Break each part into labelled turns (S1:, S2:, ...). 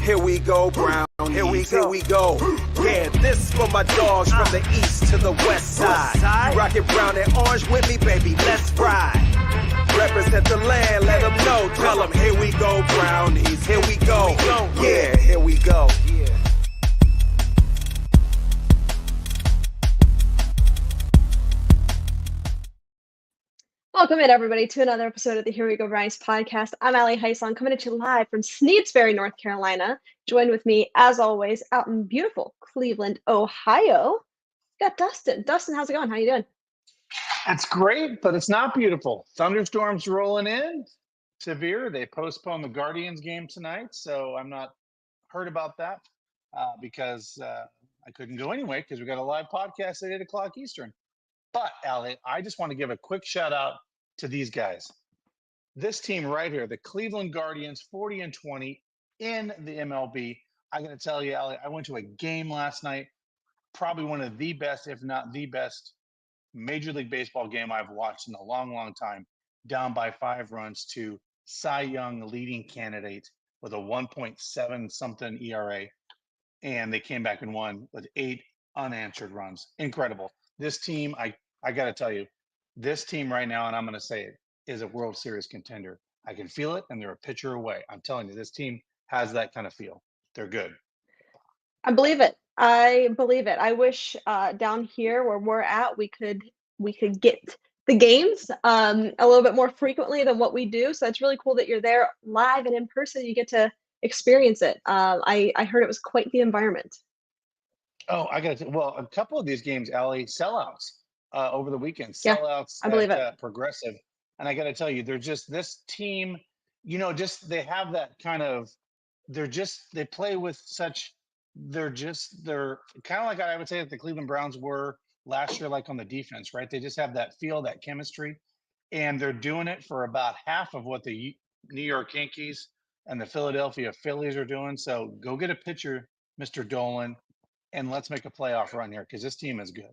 S1: Here we go, Brown. Here we go. Yeah, this for my dogs from the east to the west side. Rockin' brown and orange with me, baby. Let's ride. Represent the land, let them know. Tell them, here we go, Brownies. Here we go. Yeah, here we go.
S2: Welcome in, everybody, to another episode of the Here We Go Brownies podcast. I'm Allie Heisong, coming at you live from Sneedsbury, North Carolina. Joined with me, as always, out in beautiful Cleveland, Ohio. Got Dustin. Dustin, how's it going? How you doing?
S3: It's great, but it's not beautiful. Thunderstorms rolling in, severe. They postponed the Guardians game tonight, so I'm not heard about that because I couldn't go anyway because we got a live podcast at 8 o'clock Eastern. But, Allie, I just want to give a quick shout out to these guys. This team right here, the Cleveland Guardians, 40-20 in the MLB. I got to tell you, Allie, I went to a game last night, probably one of the best, if not the best, Major League Baseball game I've watched in a long, long time. Down by 5 runs to Cy Young leading candidate with a 1.7 something ERA. And they came back and won with 8 unanswered runs. Incredible. This team, I got to tell you, this team right now, and I'm going to say it, is a World Series contender. I can feel it, and they're a pitcher away. I'm telling you, this team has that kind of feel. They're good.
S2: I believe it. I wish down here where we're at, we could get the games a little bit more frequently than what we do. So it's really cool that you're there live and in person. You get to experience it. I heard it was quite the environment.
S3: Oh, I got to. Well, a couple of these games, Allie, sellouts over the weekend.
S2: Yeah,
S3: Sellouts
S2: I believe
S3: at Progressive, and I got to tell you, they're just this team. You know, just they have that kind of. They play with such. They're kind of like I would say that the Cleveland Browns were last year, like on the defense, right? They just have that feel, that chemistry, and they're doing it for about half of what the New York Yankees and the Philadelphia Phillies are doing. So go get a pitcher, Mr. Dolan, and let's make a playoff run here because this team is good.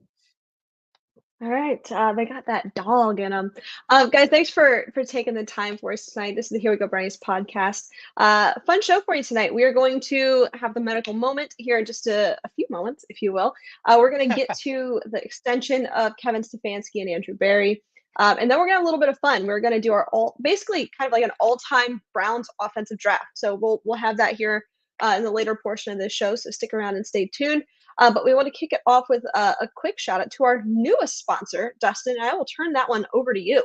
S2: All right, they got that dog in them. Guys, thanks for taking the time for us tonight. This is the Here We Go Brownies podcast. Fun show for you tonight. We are going to have the medical moment here in just a few moments, if you will. We're going to get to the extension of Kevin Stefanski and Andrew Berry. And then we're going to have a little bit of fun. We're going to do basically kind of like an all-time Browns offensive draft. So we'll have that here in the later portion of this show. So stick around and stay tuned. But we want to kick it off with a quick shout out to our newest sponsor, Dustin. I will turn that one over to you.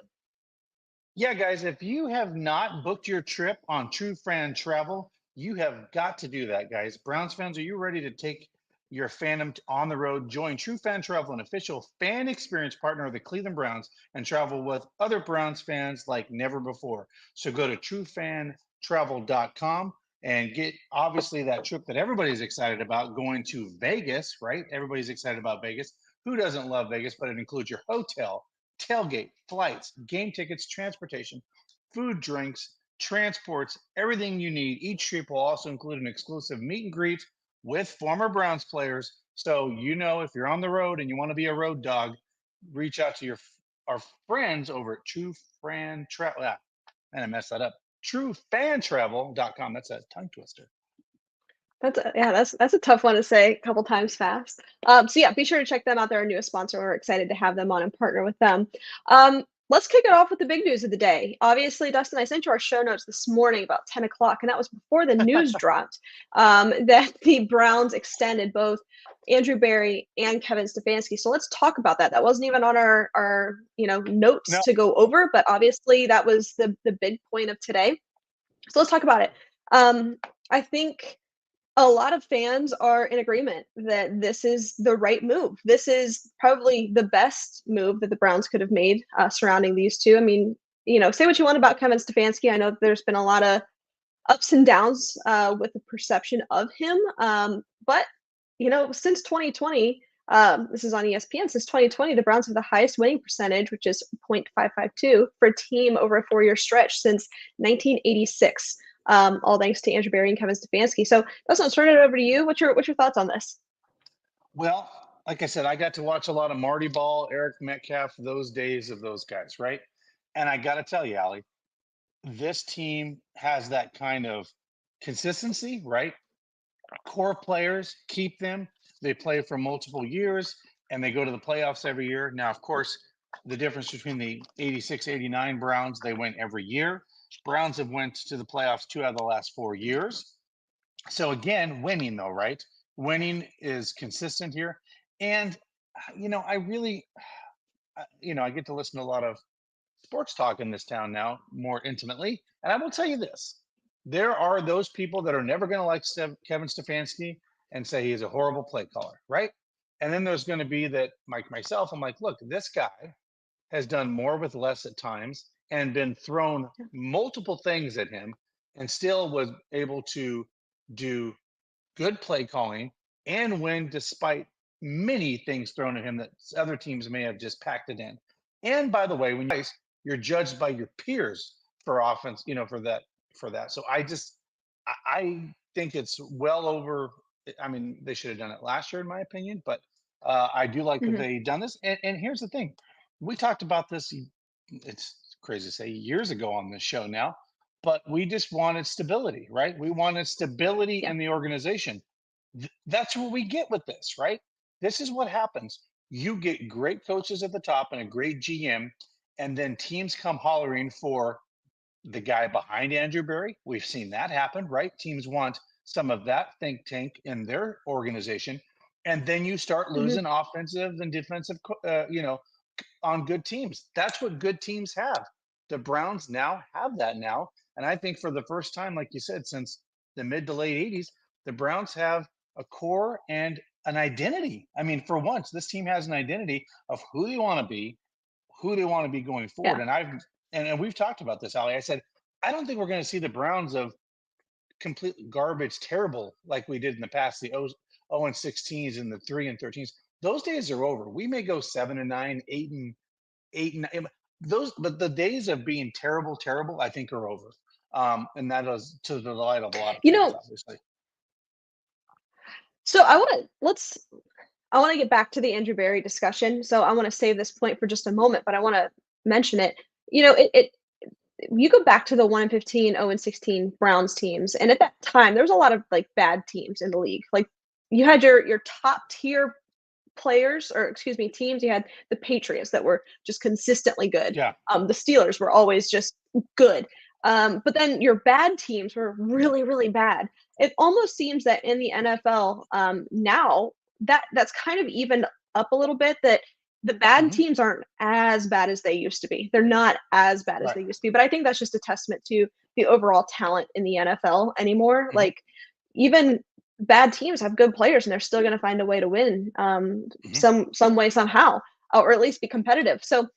S3: Yeah, guys, if you have not booked your trip on True Fan Travel, you have got to do that, guys. Browns fans, are you ready to take your fandom on the road? Join True Fan Travel, an official fan experience partner of the Cleveland Browns, and travel with other Browns fans like never before. So go to truefantravel.com. and get obviously that trip that everybody's excited about, going to Vegas, right? Everybody's excited about Vegas. Who doesn't love Vegas? But it includes your hotel, tailgate, flights, game tickets, transportation, food, drinks, transports, everything you need. Each trip will also include an exclusive meet and greet with former Browns players. So, if you're on the road and you want to be a road dog, reach out to our friends over at True Fan Travel. And I messed that up. truefantravel.com. That's a tongue twister.
S2: That's a tough one to say a couple times fast. So yeah, be sure to check them out. They're our newest sponsor. We're excited to have them on and partner with them. Let's kick it off with the big news of the day. Obviously, Dustin, I sent you our show notes this morning about 10 o'clock, and that was before the news dropped that the Browns extended both Andrew Berry and Kevin Stefanski. So let's talk about that. That wasn't even on our notes to go over, but obviously that was the big point of today. So let's talk about it. I think a lot of fans are in agreement that this is the right move. This is probably the best move that the Browns could have made surrounding these two. I mean, say what you want about Kevin Stefanski. I know that there's been a lot of ups and downs with the perception of him. But, since 2020, this is on ESPN, since 2020, the Browns have the highest winning percentage, which is .552 for a team over a 4-year stretch since 1986. All thanks to Andrew Berry and Kevin Stefanski. So, Dustin, I'll turn it over to you. What's your thoughts on this?
S3: Well, like I said, I got to watch a lot of Marty Ball, Eric Metcalf, those days of those guys, right? And I got to tell you, Allie, this team has that kind of consistency, right? core players, keep them. They play for multiple years and they go to the playoffs every year. Now, of course, the difference between the 86, 89 Browns, they win every year. Browns have went to the playoffs 2 out of the last 4 years. So again, winning though, right? Winning is consistent here. And, I really, I get to listen to a lot of sports talk in this town now more intimately. And I will tell you this, there are those people that are never going to like Kevin Stefanski and say he is a horrible play caller, right? And then there's going to be that, like myself, I'm like, look, this guy has done more with less at times and been thrown multiple things at him and still was able to do good play calling and win despite many things thrown at him that other teams may have just packed it in. And by the way, when you're judged by your peers for offense, for that. So I think it's well over. I mean, they should have done it last year, in my opinion, but I do like that
S2: Mhm.
S3: they done this. And here's the thing, we talked about this. It's crazy to say years ago on this show now, but we just wanted stability, right? We wanted stability
S2: Yeah.
S3: in the organization. That's what we get with this, right? This is what happens. You get great coaches at the top and a great GM, and then teams come hollering for the guy behind Andrew Berry. We've seen that happen, right? Teams want some of that think tank in their organization, and then you start
S2: Mhm.
S3: losing offensive and defensive, on good teams. That's what good teams have. The Browns now have that now. And I think for the first time, like you said, since the mid to late 80s, the Browns have a core and an identity. I mean, for once, this team has an identity of who they want to be, who they want to be going forward.
S2: Yeah.
S3: And we've talked about this, Ali. I said, I don't think we're going to see the Browns of complete garbage, terrible like we did in the past, the 0 and 16s and the 3 and 13s. Those days are over. We may go 7 and 9, 8 and 8 and 9. Those, but the days of being terrible, terrible, I think are over. And that is to the delight of a lot of
S2: You
S3: fans,
S2: know,
S3: obviously.
S2: so I want to get back to the Andrew Berry discussion. So I want to save this point for just a moment, but I want to mention it. It you go back to the 1 and 15, 0 and 16 Browns teams, and at that time there was a lot of like bad teams in the league. Like you had your top tier players, or excuse me, teams. You had the Patriots that were just consistently good.
S3: Yeah.
S2: The Steelers were always just good. But then your bad teams were really, really bad. It almost seems that in the NFL now that's kind of evened up a little bit. That the bad
S3: Hmm.
S2: teams aren't as bad as they used to be. They're not as bad as
S3: Right.
S2: they used to be. But I think that's just a testament to the overall talent in the NFL anymore.
S3: Hmm.
S2: Like even bad teams have good players and they're still going to find a way to win
S3: Hmm.
S2: some way somehow, or at least be competitive. So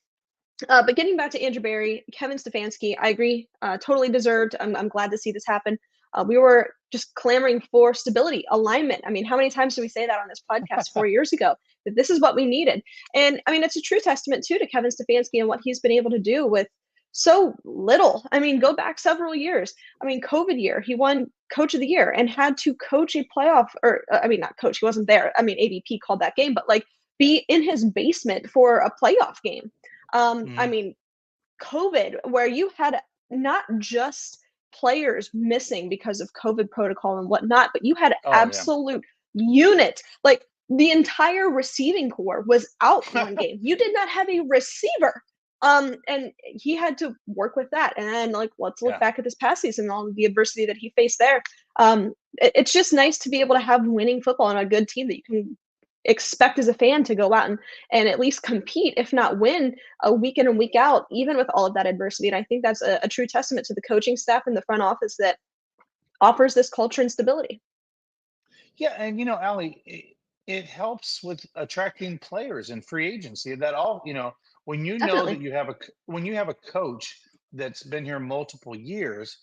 S2: but getting back to Andrew Berry, Kevin Stefanski, I agree, totally deserved. I'm glad to see this happen. We were just clamoring for stability, alignment. I mean, how many times did we say that on this podcast 4 years ago, that this is what we needed? And I mean, it's a true testament too to Kevin Stefanski and what he's been able to do with so little. I mean, go back several years. I mean, COVID year, he won Coach of the Year and had to coach a playoff, or I mean, not coach, he wasn't there. I mean, AVP called that game, but like be in his basement for a playoff game. I
S3: Hmm.
S2: mean, COVID, where you had not just players missing because of COVID protocol and whatnot, but you had
S3: Oh yeah.
S2: absolute unit. Like the entire receiving core was out one game. You did not have a receiver. And he had to work with that. And then, like, let's look
S3: Yeah.
S2: back at this past season and all of the adversity that he faced there. It's just nice to be able to have winning football and a good team that you can expect as a fan to go out and at least compete, if not win, a week in and week out, even with all of that adversity. And I think that's a true testament to the coaching staff and the front office that offers this culture and stability.
S3: Yeah, and Ali, it helps with attracting players and free agency. That all, when you know that
S2: Definitely.
S3: when you have a coach that's been here multiple years,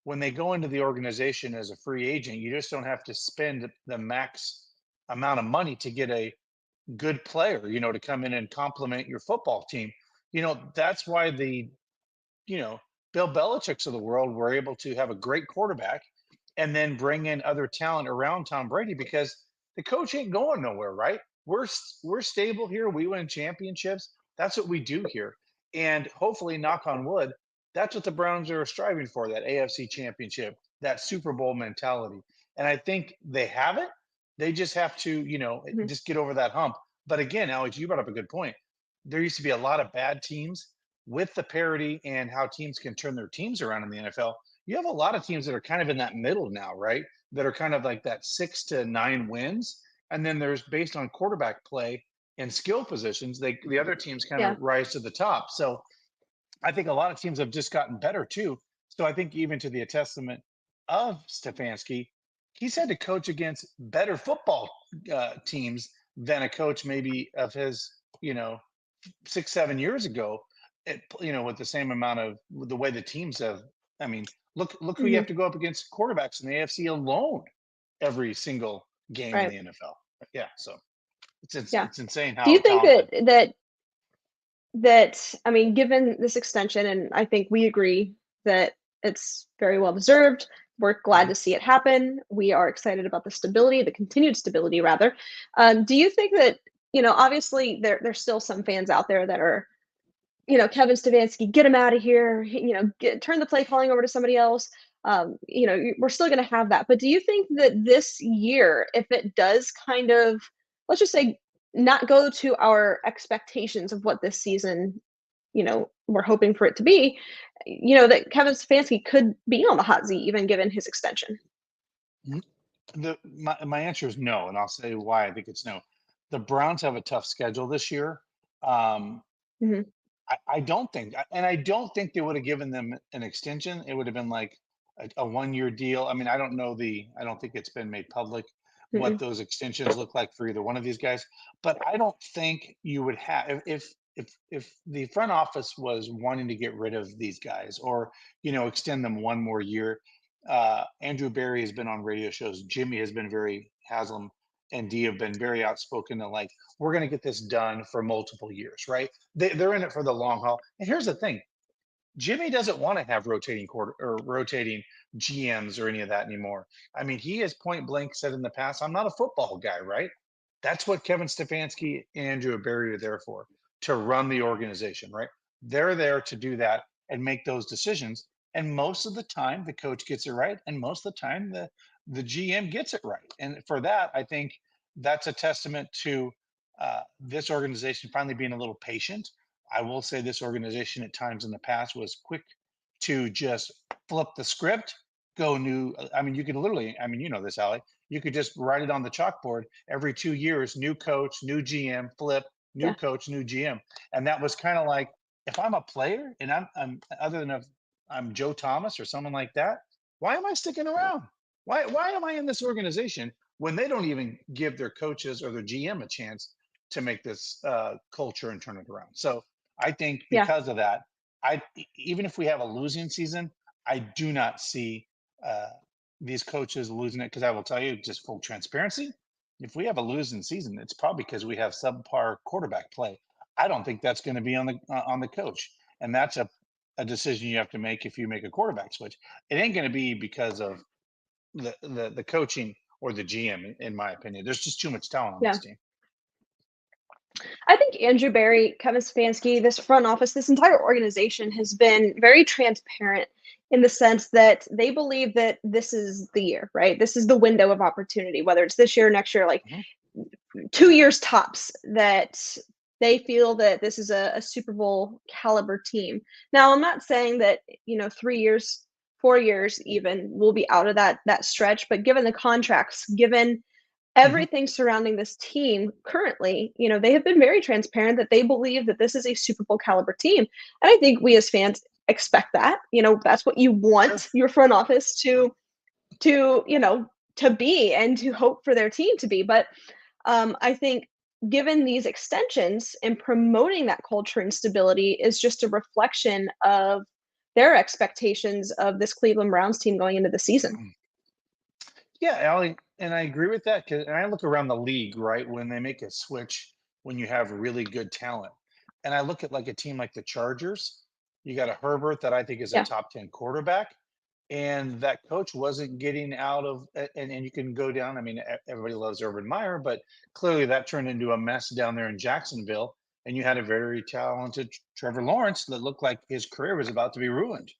S3: when they go into the organization as a free agent, you just don't have to spend the max amount of money to get a good player, to come in and complement your football team. That's why you know, Bill Belichick's of the world were able to have a great quarterback and then bring in other talent around Tom Brady because the coach ain't going nowhere, right? We're stable here. We win championships. That's what we do here. And hopefully, knock on wood, that's what the Browns are striving for, that AFC championship. that Super Bowl mentality. And I think they have it. They just have to,
S2: Mhm.
S3: just get over that hump. But again, Alex, you brought up a good point. There used to be a lot of bad teams with the parity and how teams can turn their teams around in the NFL. You have a lot of teams that are kind of in that middle now, right? That are kind of like that 6 to 9 wins. And then there's based on quarterback play and skill positions, the other teams kind
S2: Yeah.
S3: of rise to the top. So I think a lot of teams have just gotten better too. So I think even to the testament of Stefanski, he's had to coach against better football teams than a coach maybe of his, 6, 7 years ago. With the same amount of with the way the teams have. I mean, look who you have
S2: Mhm.
S3: to go up against quarterbacks in the AFC alone every single game in
S2: Right.
S3: the NFL. Yeah, so
S2: Yeah.
S3: it's insane
S2: Do you
S3: how
S2: think
S3: talented.
S2: that I mean, given this extension, and I think we agree that it's very well deserved. We're glad
S3: Mhm.
S2: to see it happen. We are excited about the stability, the continued stability, rather. Do you think that obviously there's still some fans out there that are Kevin Stefanski, get him out of here. Turn the play calling over to somebody else. We're still going to have that. But do you think that this year, if it does kind of, let's just say, not go to our expectations of what this season, we're hoping for it to be, that Kevin Stefanski could be on the hot seat, even given his extension?
S3: Mhm. My answer is no, and I'll say why I think it's no. The Browns have a tough schedule this year. Um,
S2: Hmm.
S3: I don't think, and I don't think they would have given them an extension. It would have been like a 1 year deal. I mean, I don't think it's been made public what
S2: Hmm.
S3: those extensions look like for either one of these guys. But I don't think you would have if the front office was wanting to get rid of these guys or extend them 1 more year. Andrew Berry has been on radio shows. Jimmy has been very Haslam and D have been very outspoken and like we're going to get this done for multiple years, right? They're in it for the long haul. And here's the thing: Jimmy doesn't want to have rotating quarter or rotating GMs or any of that anymore. I mean, he has point blank said in the past, "I'm not a football guy," right? That's what Kevin Stefanski and Andrew Berry are there for, to run the organization, right? They're there to do that and make those decisions. And most of the time, the coach gets it right, and most of the time, the GM gets it right. And for that, I think that's a testament to this organization finally being a little patient. I will say this organization at times in the past was quick to just flip the script, go new. I mean, you could literally, I mean, you know this, Ali. You could just write it on the chalkboard every 2 years, new coach, new GM, flip, new
S2: Yeah.
S3: coach, new GM. And that was kind of like, if I'm a player and I'm other than if I'm Joe Thomas or someone like that, why am I sticking around? Why am I in this organization when they don't even give their coaches or their GM a chance to make this culture and turn it around? So I think
S2: Yeah.
S3: because of that, even if we have a losing season, I do not see uh, these coaches losing it because I will tell you, just full transparency, if we have a losing season, it's probably because we have subpar quarterback play. I don't think that's going to be on the coach, and that's a decision you have to make if you make a quarterback switch. It ain't going to be because of the coaching or the GM, in my opinion. There's just too much talent on
S2: Yeah.
S3: this team.
S2: I think Andrew Berry, Kevin Stefanski, this front office, this entire organization has been very transparent in the sense that they believe that this is the year, right? This is the window of opportunity, whether it's this year, next year, like
S3: Mhm.
S2: 2 years tops, that they feel that this is a Super Bowl caliber team. Now, I'm not saying that, 3 years, 4 years even will be out of that stretch, but given the contracts, given
S3: Mhm.
S2: everything surrounding this team currently, they have been very transparent that they believe that this is a Super Bowl caliber team. And I think we as fans expect that. That's what you
S3: Sure.
S2: want your front office to be and to hope for their team to be. But I think given these extensions and promoting that culture and stability is just a reflection of their expectations of this Cleveland Browns team going into the season.
S3: Yeah, Allie, and I agree with that. Cause and I look around the league, right, when they make a switch, when you have really good talent. And I look at like a team like the Chargers, you got a Herbert that I think is a
S2: Yeah.
S3: top 10 quarterback. And that coach wasn't getting out of, and you can go down. I mean, everybody loves Urban Meyer, but clearly that turned into a mess down there in Jacksonville. And you had a very talented Trevor Lawrence that looked like his career was about to be ruined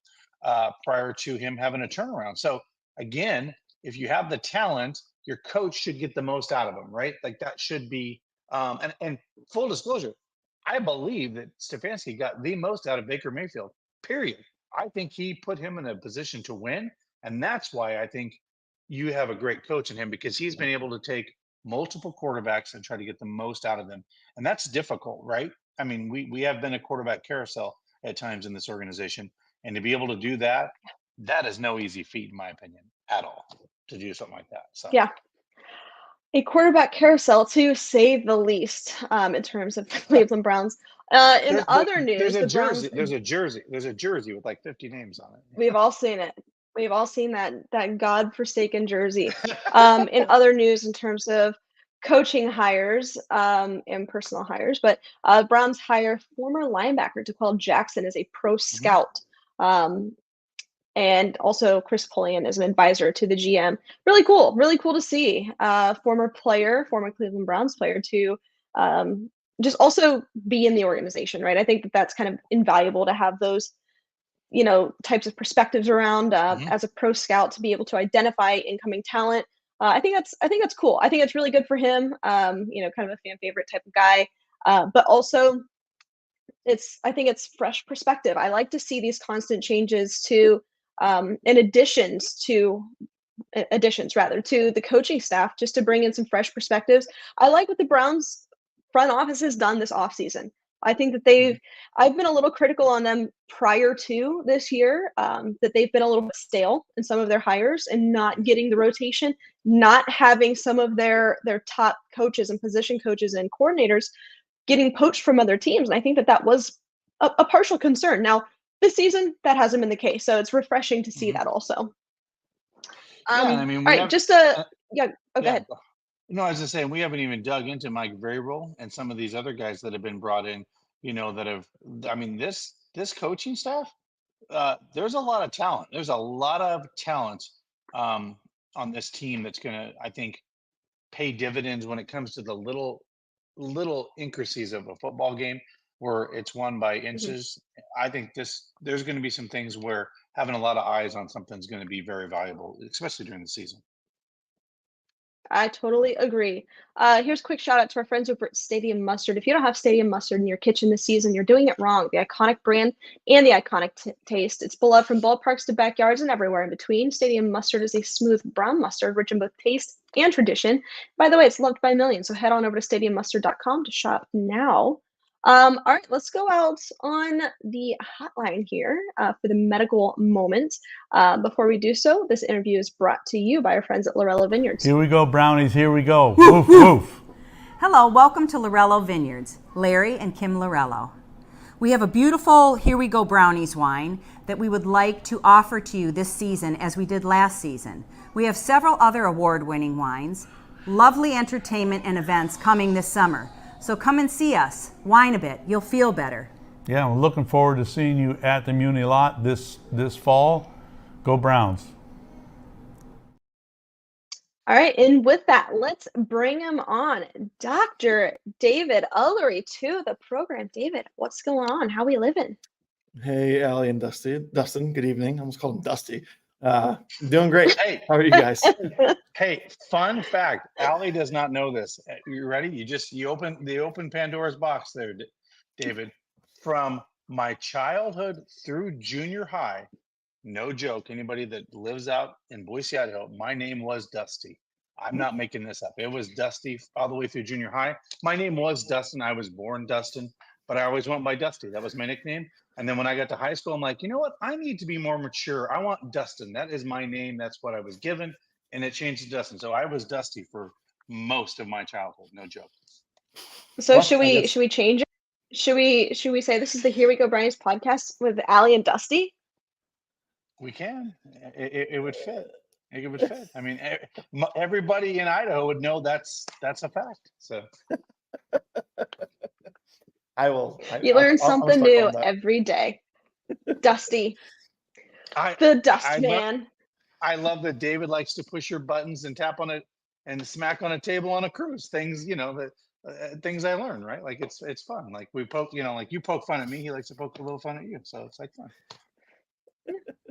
S3: prior to him having a turnaround. So again, if you have the talent, your coach should get the most out of them, right? Like that should be, and full disclosure, I believe that Stefanski got the most out of Baker Mayfield, period. I think he put him in a position to win. And that's why I think you have a great coach in him, because he's been able to take multiple quarterbacks and try to get the most out of them. And that's difficult, right? I mean, we have been a quarterback carousel at times in this organization. And to be able to do that, that is no easy feat, in my opinion, at all, to do something like that. So
S2: Yeah. A quarterback carousel, to say the least, in terms of the Cleveland Browns. In other news, the Browns.
S3: There's a jersey with like 50 names on it.
S2: We've all seen it. We've all seen that godforsaken jersey. In other news, in terms of coaching hires, and personal hires, but Browns hire former linebacker Jaquel Jackson as a pro scout. And also Chris Polian as an advisor to the GM. Really cool to see former Cleveland Browns player to just also be in the organization, right? I think that's kind of invaluable to have those, types of perspectives around as a pro scout, to be able to identify incoming talent. I think that's cool. I think it's really good for him. Kind of a fan favorite type of guy, but also I think it's fresh perspective. I like to see these constant changes to additions rather to the coaching staff, just to bring in some fresh perspectives. I like what the Browns front office has done this offseason. I think that I've been a little critical on them prior to this year, that they've been a little bit stale in some of their hires and not getting the rotation, not having some of their top coaches and position coaches and coordinators getting poached from other teams. And I think that was a partial concern. Now, this season, that hasn't been the case. So it's refreshing to see that also.
S3: I mean,
S2: all right, go ahead.
S3: No, I was just saying, we haven't even dug into Mike Vrabel and some of these other guys that have been brought in, this coaching staff, there's a lot of talent. There's a lot of talent on this team that's going to, I think, pay dividends when it comes to the little intricacies of a football game where it's won by inches. I think there's going to be some things where having a lot of eyes on something is going to be very valuable, especially during the season.
S2: I totally agree. Here's a quick shout out to our friends over at Stadium Mustard. If you don't have Stadium Mustard in your kitchen this season, you're doing it wrong. The iconic brand and the iconic taste. It's beloved from ballparks to backyards and everywhere in between. Stadium Mustard is a smooth brown mustard, rich in both taste and tradition. By the way, it's loved by millions, so head on over to stadiummustard.com to shop now. All right, let's go out on the hotline here for the medical moment. Before we do so, this interview is brought to you by our friends at Lorello Vineyards.
S4: Here we go, Brownies. Here we go. Woof, woof.
S5: Hello, welcome to Lorello Vineyards, Larry and Kim Lorello. We have a beautiful Here We Go Brownies wine that we would like to offer to you this season as we did last season. We have several other award-winning wines, lovely entertainment and events coming this summer. So come and see us, wine a bit, you'll feel better.
S4: Yeah, I'm looking forward to seeing you at the Muni lot this fall. Go Browns.
S2: All right, and with that, let's bring him on. Dr. David Ullery to the program. David, what's going on? How we living?
S6: Hey, Allie and Dustin, good evening. I almost called him Dusty. Doing great. Hey, how are you guys?
S3: Hey, fun fact. Allie does not know this. You ready? You open Pandora's box there, David. From my childhood through junior high, no joke. Anybody that lives out in Boise, Idaho, my name was Dusty. I'm not making this up. It was Dusty all the way through junior high. My name was Dustin. I was born Dustin, but I always went by Dusty. That was my nickname. And then when I got to high school, I'm like, you know what? I need to be more mature. I want Dustin. That is my name. That's what I was given. And it changed to Dustin. So I was Dusty for most of my childhood. No joke.
S2: So well, should we change it? Should we say this is the Here We Go Brownies podcast with Allie and Dusty?
S3: We can. It would fit. It would fit. I mean, everybody in Idaho would know that's a fact. So
S2: You learn something new every day. Dusty. The Dust Man.
S3: I love that David likes to push your buttons and tap on it and smack on a table on a cruise. Things, things I learned, right? Like it's fun. Like we poke, like you poke fun at me. He likes to poke a little fun at you. So it's like fun.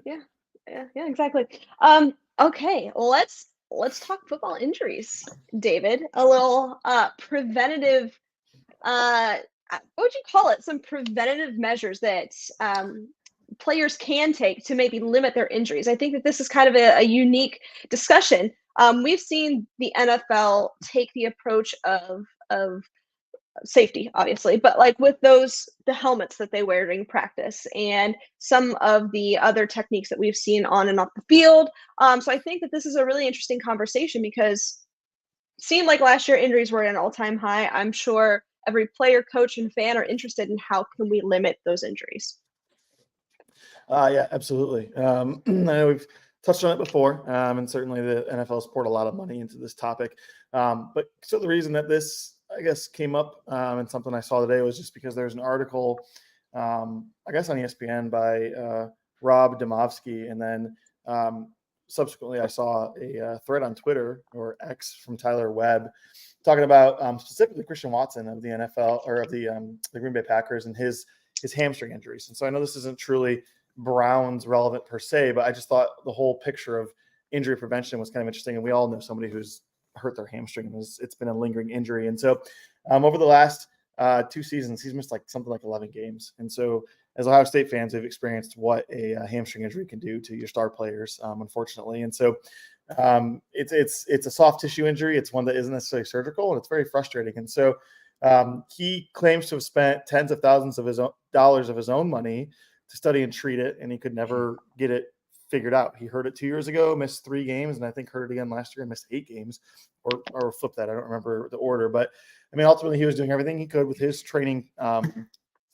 S2: Yeah, exactly. Okay, let's talk football injuries, David. A little preventative what would you call it? Some preventative measures that players can take to maybe limit their injuries. I think that this is kind of a unique discussion. We've seen the NFL take the approach of safety, obviously, but like with the helmets that they wear during practice and some of the other techniques that we've seen on and off the field. So I think that this is a really interesting conversation because seemed like last year injuries were at an all-time high. I'm sure every player, coach, and fan are interested in how can we limit those injuries.
S6: Yeah, absolutely. I know we've touched on it before, and certainly the NFL has poured a lot of money into this topic. But so the reason that this, I guess, came up and something I saw today was just because there's an article, I guess, on ESPN by Rob Demovsky, and then subsequently I saw a thread on Twitter or X from Tyler Webb talking about specifically Christian Watson of the NFL or of the Green Bay Packers and his hamstring injuries. And so I know this isn't truly Browns relevant per se, but I just thought the whole picture of injury prevention was kind of interesting. And we all know somebody who's hurt their hamstring and it's been a lingering injury. And so over the last 2 seasons, he's missed something like 11 games. And so as Ohio State fans, we've experienced what a hamstring injury can do to your star players, unfortunately. And so it's a soft tissue injury. It's one that isn't necessarily surgical, and it's very frustrating. And so he claims to have spent tens of thousands of dollars of his own money to study and treat it, and he could never get it figured out. He heard it 2 years ago, missed 3 games, and I think heard it again last year and missed 8 games, or flipped that. I don't remember the order, but I mean, ultimately he was doing everything he could with his training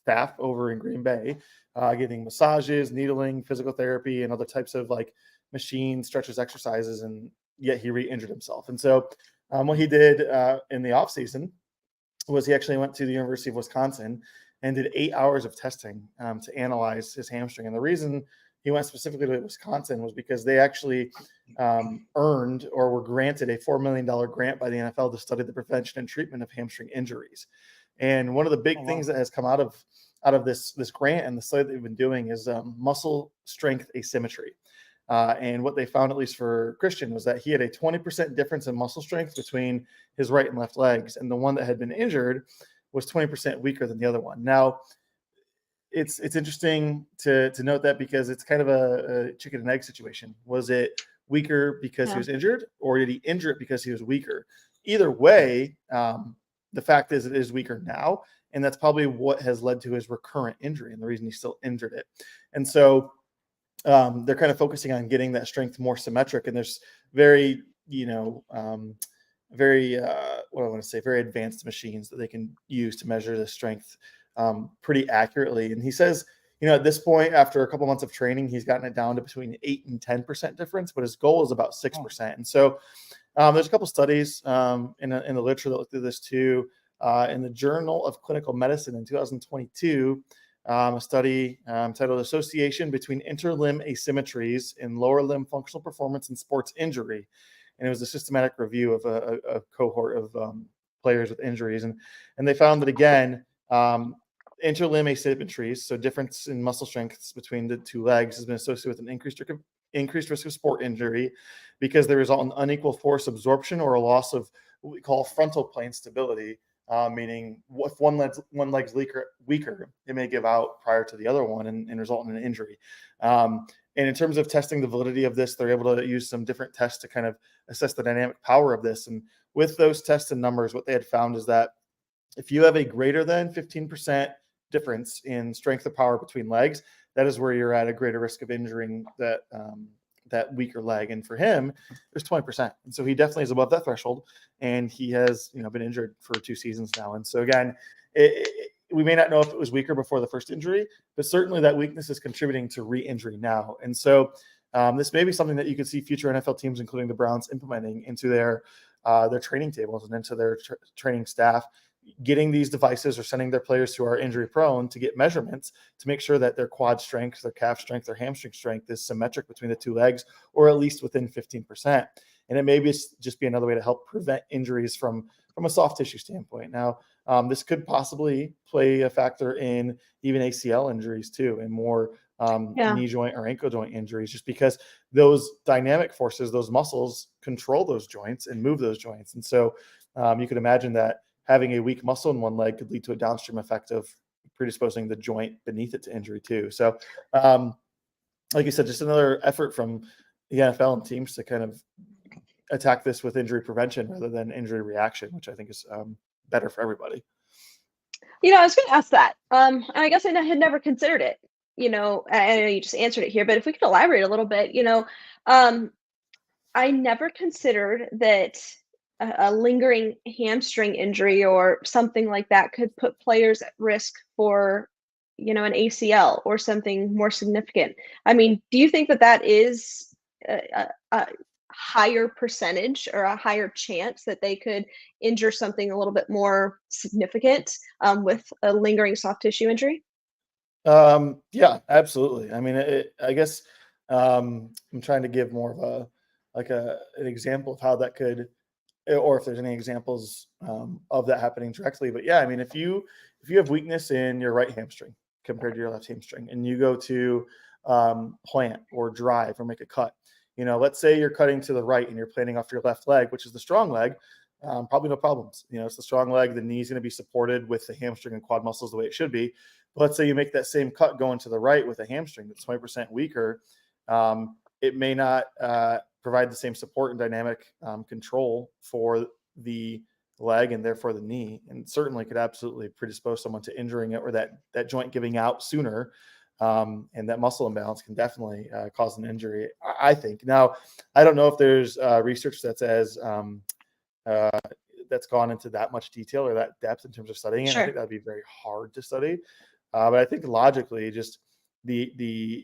S6: staff over in Green Bay, getting massages, needling, physical therapy, and other types of machine stretches, exercises, and yet he re-injured himself. And so what he did in the offseason was he actually went to the University of Wisconsin and did 8 hours of testing to analyze his hamstring. And the reason he went specifically to Wisconsin was because they actually earned or were granted a $4 million grant by the NFL to study the prevention and treatment of hamstring injuries. And one of the big things that has come out of this grant and the study that they've been doing is muscle strength asymmetry. And what they found, at least for Christian, was that he had a 20% difference in muscle strength between his right and left legs. And the one that had been injured was 20% weaker than the other one. Now, it's interesting to note that because it's kind of a chicken and egg situation. Was it weaker because he was injured, or did he injure it because he was weaker? Either way, the fact is it is weaker now, and that's probably what has led to his recurrent injury and the reason he still injured it. And so they're kind of focusing on getting that strength more symmetric, and there's very very advanced machines that they can use to measure the strength pretty accurately. And he says, at this point, after a couple months of training, he's gotten it down to between 8 and 10% difference, but his goal is about 6%. And so there's a couple studies in the literature that looked at this too. In the Journal of Clinical Medicine in 2022, a study titled Association Between Interlimb Asymmetries in Lower Limb Functional Performance and Sports Injury. And it was a systematic review of a cohort of players with injuries. And they found that, again, interlimb asymmetries, so difference in muscle strengths between the 2 legs, has been associated with an increased risk of sport injury because they result in unequal force absorption or a loss of what we call frontal plane stability, meaning if one leg's weaker, it may give out prior to the other one and result in an injury. And in terms of testing the validity of this, they're able to use some different tests to kind of assess the dynamic power of this. And with those tests and numbers, what they had found is that if you have a greater than 15% difference in strength of power between legs, that is where you're at a greater risk of injuring that weaker leg. And for him, there's 20%. And so he definitely is above that threshold. And he has, been injured for 2 seasons now. And so again, we may not know if it was weaker before the first injury, but certainly that weakness is contributing to re-injury now. And so this may be something that you could see future NFL teams, including the Browns, implementing into their training tables and into their training staff, getting these devices or sending their players who are injury prone to get measurements to make sure that their quad strength, their calf strength, their hamstring strength is symmetric between the 2 legs, or at least within 15%. And it may just be another way to help prevent injuries from a soft tissue standpoint. Now, this could possibly play a factor in even ACL injuries too, and more knee joint or ankle joint injuries, just because those dynamic forces, those muscles control those joints and move those joints. And so you could imagine that having a weak muscle in one leg could lead to a downstream effect of predisposing the joint beneath it to injury too. So like you said, just another effort from the NFL and teams to kind of attack this with injury prevention rather than injury reaction, which I think is better for everybody.
S2: I was going to ask that. And I guess I had never considered it. I know you just answered it here, but if we could elaborate a little bit, I never considered that a lingering hamstring injury or something like that could put players at risk for, an ACL or something more significant. I mean, do you think that is a higher percentage or a higher chance that they could injure something a little bit more significant with a lingering soft tissue injury?
S6: Yeah, absolutely. I mean, I guess I'm trying to give more of an example of how that could, or if there's any examples of that happening directly. But yeah, I mean, if you have weakness in your right hamstring compared to your left hamstring, and you go to plant or drive or make a cut, let's say you're cutting to the right and you're planting off your left leg, which is the strong leg, probably no problems. It's the strong leg. The knee's going to be supported with the hamstring and quad muscles the way it should be. But let's say you make that same cut going to the right with a hamstring that's 20% weaker. It may not provide the same support and dynamic control for the leg and therefore the knee, and certainly could absolutely predispose someone to injuring it or that joint giving out sooner. And that muscle imbalance can definitely cause an injury, I think. Now, I don't know if there's research that's that's gone into that much detail or that depth in terms of studying it.
S2: Sure.
S6: I think that'd be very hard to study. But I think logically, just the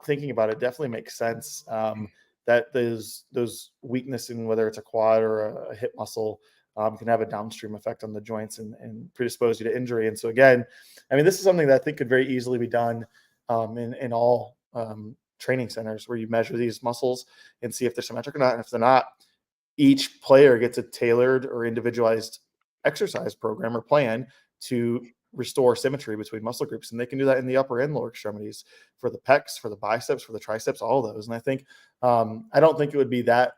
S6: thinking about it definitely makes sense. That those weakness in whether it's a quad or a hip muscle can have a downstream effect on the joints and predispose you to injury. And so again, I mean, this is something that I think could very easily be done in all training centers where you measure these muscles and see if they're symmetric or not. And if they're not, each player gets a tailored or individualized exercise program or plan to restore symmetry between muscle groups. And they can do that in the upper and lower extremities for the pecs, for the biceps, for the triceps, all of those. And I think, I don't think it would be that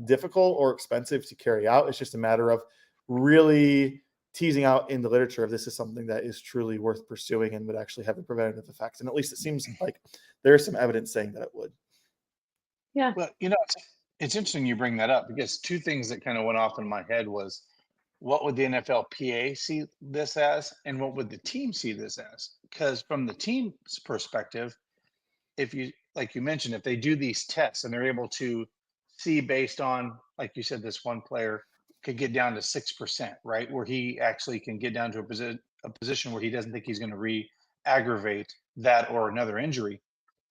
S6: difficult or expensive to carry out. It's just a matter of really teasing out in the literature if this is something that is truly worth pursuing and would actually have a preventative effect. And at least it seems like there's some evidence saying that it would.
S2: Yeah.
S3: Well, it's interesting you bring that up, because two things that kind of went off in my head was, what would the NFLPA see this as, and what would the team see this as? Because from the team's perspective, if you, like you mentioned, if they do these tests and they're able to see based on, like you said, this one player could get down to 6%, right? Where he actually can get down to a position where he doesn't think he's going to re-aggravate that or another injury.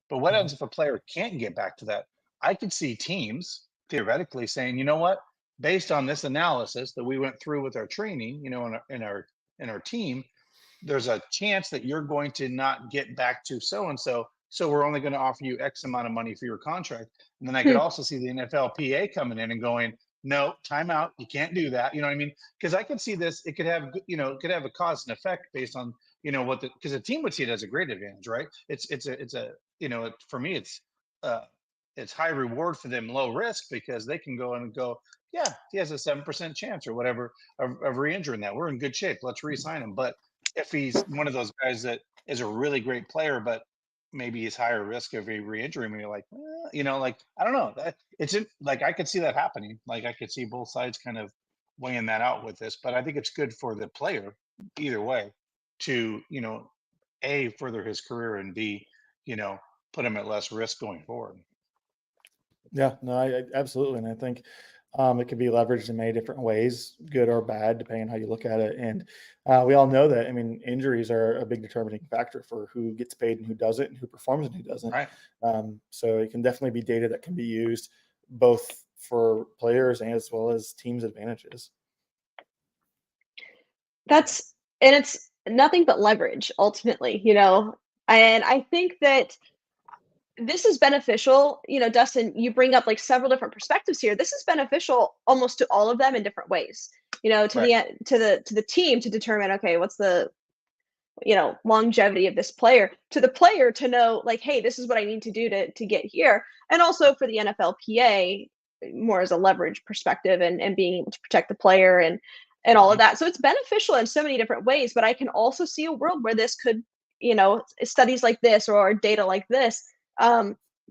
S3: But what happens if a player can't get back to that? I could see teams theoretically saying, you know what, based on this analysis that we went through with our training, in our team, there's a chance that you're going to not get back to so-and-so. So we're only going to offer you X amount of money for your contract. And then I could also see the NFLPA coming in and going, no, timeout. You can't do that. You know what I mean? Because I could see this. It could have, it could have a cause and effect based on, because the team would see it as a great advantage, right? For me, it's high reward for them, low risk, because they can go and go, yeah, he has a 7% chance or whatever of re-injuring that. We're in good shape. Let's re-sign him. But if he's one of those guys that is a really great player, but maybe he's higher risk of a re-injury, and you're like, I don't know. I could see that happening. Like, I could see both sides kind of weighing that out with this. But I think it's good for the player either way to, A, further his career, and B, put him at less risk going forward.
S6: Yeah, no, I absolutely. And I think it can be leveraged in many different ways, good or bad, depending on how you look at it. And we all know that, I mean, injuries are a big determining factor for who gets paid and who doesn't, and who performs and who doesn't.
S3: Right.
S6: So it can definitely be data that can be used both for players and as well as teams' advantages.
S2: And it's nothing but leverage ultimately, and I think that this is beneficial. Dustin, you bring up like several different perspectives here. This is beneficial almost to all of them in different ways, to
S3: Right.
S2: the team to determine, okay, what's the longevity of this player, to the player to know like, hey, this is what I need to do to get here. And also for the NFLPA, more as a leverage perspective and being able to protect the player and all of that. So it's beneficial in so many different ways, but I can also see a world where this could, studies like this or data like this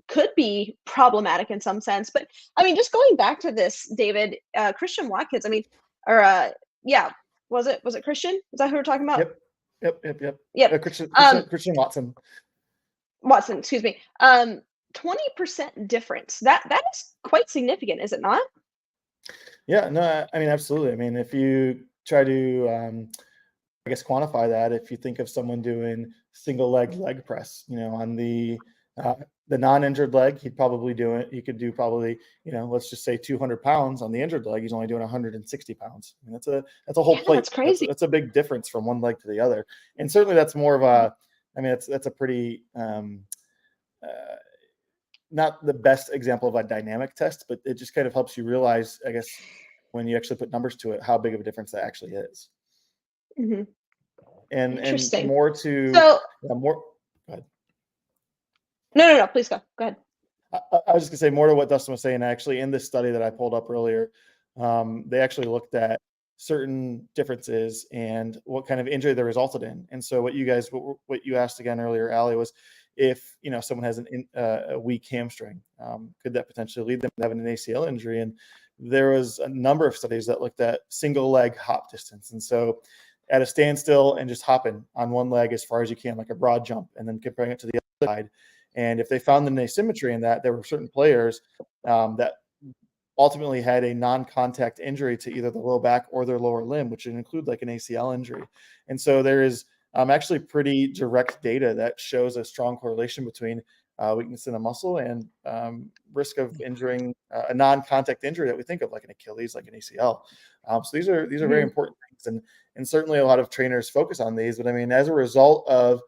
S2: could be problematic in some sense. But I mean, just going back to this, David, Christian Watkins, I mean, or yeah, was it Christian? Is that who we're talking about?
S6: Yep.
S2: Yep.
S6: Christian Watson.
S2: Watson, excuse me. 20% difference. That is quite significant, is it not?
S6: Yeah, no, I mean, absolutely. I mean, if you try to, I guess, quantify that, if you think of someone doing single leg press, on the non-injured leg, he could do probably, let's just say 200 pounds. On the injured leg, he's only doing 160 pounds. I mean, that's a whole plate.
S2: That's crazy.
S6: That's a big difference from one leg to the other. And certainly that's more of a, I mean, that's a pretty, not the best example of a dynamic test, but it just kind of helps you realize, I guess, when you actually put numbers to it, how big of a difference that actually is.
S2: Mm-hmm.
S6: And more to more. Go ahead.
S2: No, please go ahead.
S6: I was just gonna say more to what Dustin was saying. Actually, in this study that I pulled up earlier, they actually looked at certain differences and what kind of injury they resulted in. And so what you asked again earlier, Allie, was if someone has a weak hamstring, could that potentially lead them to having an ACL injury? And there was a number of studies that looked at single leg hop distance, and so at a standstill and just hopping on one leg as far as you can, like a broad jump, and then comparing it to the other side. And if they found an asymmetry in that, there were certain players that ultimately had a non-contact injury to either the low back or their lower limb, which would include like an ACL injury. And so there is actually pretty direct data that shows a strong correlation between weakness in a muscle and risk of injuring a non-contact injury that we think of, like an Achilles, like an ACL. So these are very important things, and certainly a lot of trainers focus on these. But I mean, as a result of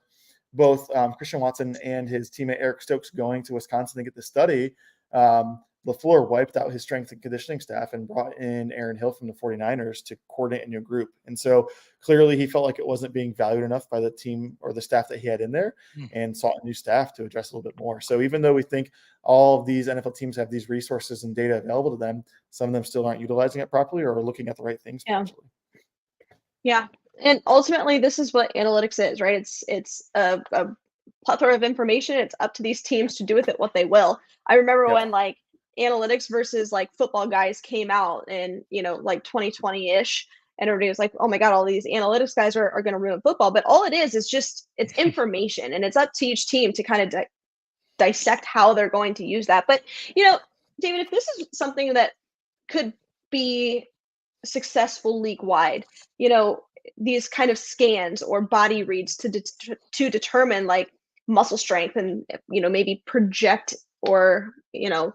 S6: both Christian Watson and his teammate Eric Stokes going to Wisconsin to get the study, LaFleur wiped out his strength and conditioning staff and brought in Aaron Hill from the 49ers to coordinate a new group. And so clearly he felt like it wasn't being valued enough by the team or the staff that he had in there, and sought a new staff to address a little bit more. So even though we think all of these NFL teams have these resources and data available to them, some of them still aren't utilizing it properly or are looking at the right things.
S2: Yeah. And ultimately, this is what analytics is, right? It's a plethora of information. It's up to these teams to do with it what they will. I remember when like analytics versus like football guys came out in, like 2020-ish, and everybody was like, oh my God, all these analytics guys are going to ruin football. But all it is just, it's information, and it's up to each team to kind of dissect how they're going to use that. But, David, if this is something that could be successful league-wide, these kind of scans or body reads to determine like muscle strength and maybe project or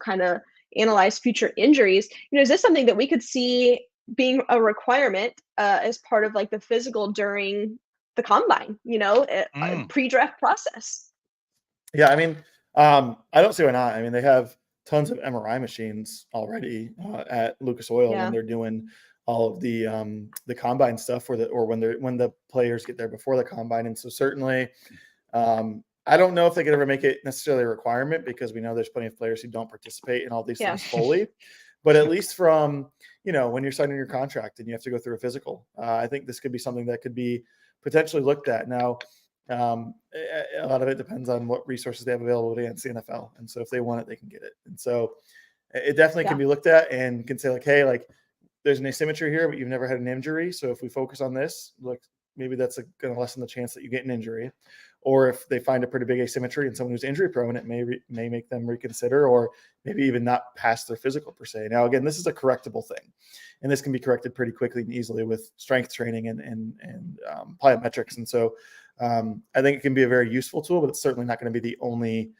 S2: kind of analyze future injuries, is this something that we could see being a requirement as part of like the physical during the combine, pre-draft process?
S6: Yeah, I mean, I don't see why not. I mean, they have tons of MRI machines already at Lucas Oil when they're doing all of the combine stuff, or when the players get there before the combine. And so certainly, I don't know if they could ever make it necessarily a requirement, because we know there's plenty of players who don't participate in all these things fully. But at least from when you're signing your contract and you have to go through a physical, I think this could be something that could be potentially looked at. Now, a lot of it depends on what resources they have available against the NFL, and so if they want it, they can get it. And so it definitely can be looked at and can say like, hey, like, there's an asymmetry here, but you've never had an injury. So if we focus on this, like, maybe that's going to lessen the chance that you get an injury. Or if they find a pretty big asymmetry in someone who's injury prone, it may make them reconsider, or maybe even not pass their physical per se. Now, again, this is a correctable thing, and this can be corrected pretty quickly and easily with strength training and plyometrics. And so I think it can be a very useful tool, but it's certainly not going to be the only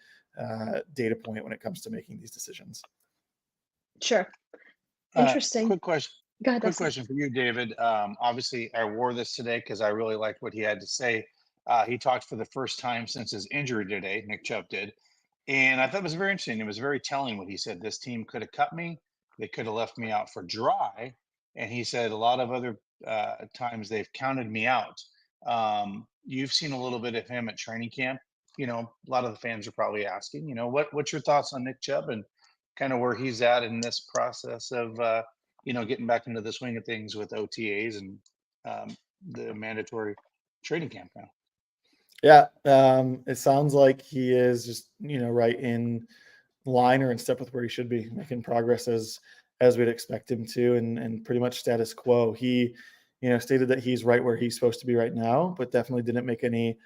S6: data point when it comes to making these decisions.
S2: Sure. Interesting.
S3: Quick question.
S2: Go ahead,
S3: Quick question for you, David. Obviously, I wore this today because I really liked what he had to say. He talked for the first time since his injury today. Nick Chubb did. And I thought it was very interesting. It was very telling what he said. This team could have cut me. They could have left me out for dry. And he said a lot of other times they've counted me out. You've seen a little bit of him at training camp. You know, a lot of the fans are probably asking, you know, what's your thoughts on Nick Chubb and kind of where he's at in this process of, you know, getting back into the swing of things with OTAs and the mandatory training camp now.
S6: Yeah, it sounds like he is just, you know, right in line or in step with where he should be, making progress as we'd expect him to, and pretty much status quo. He, you know, stated that he's right where he's supposed to be right now, but definitely didn't make any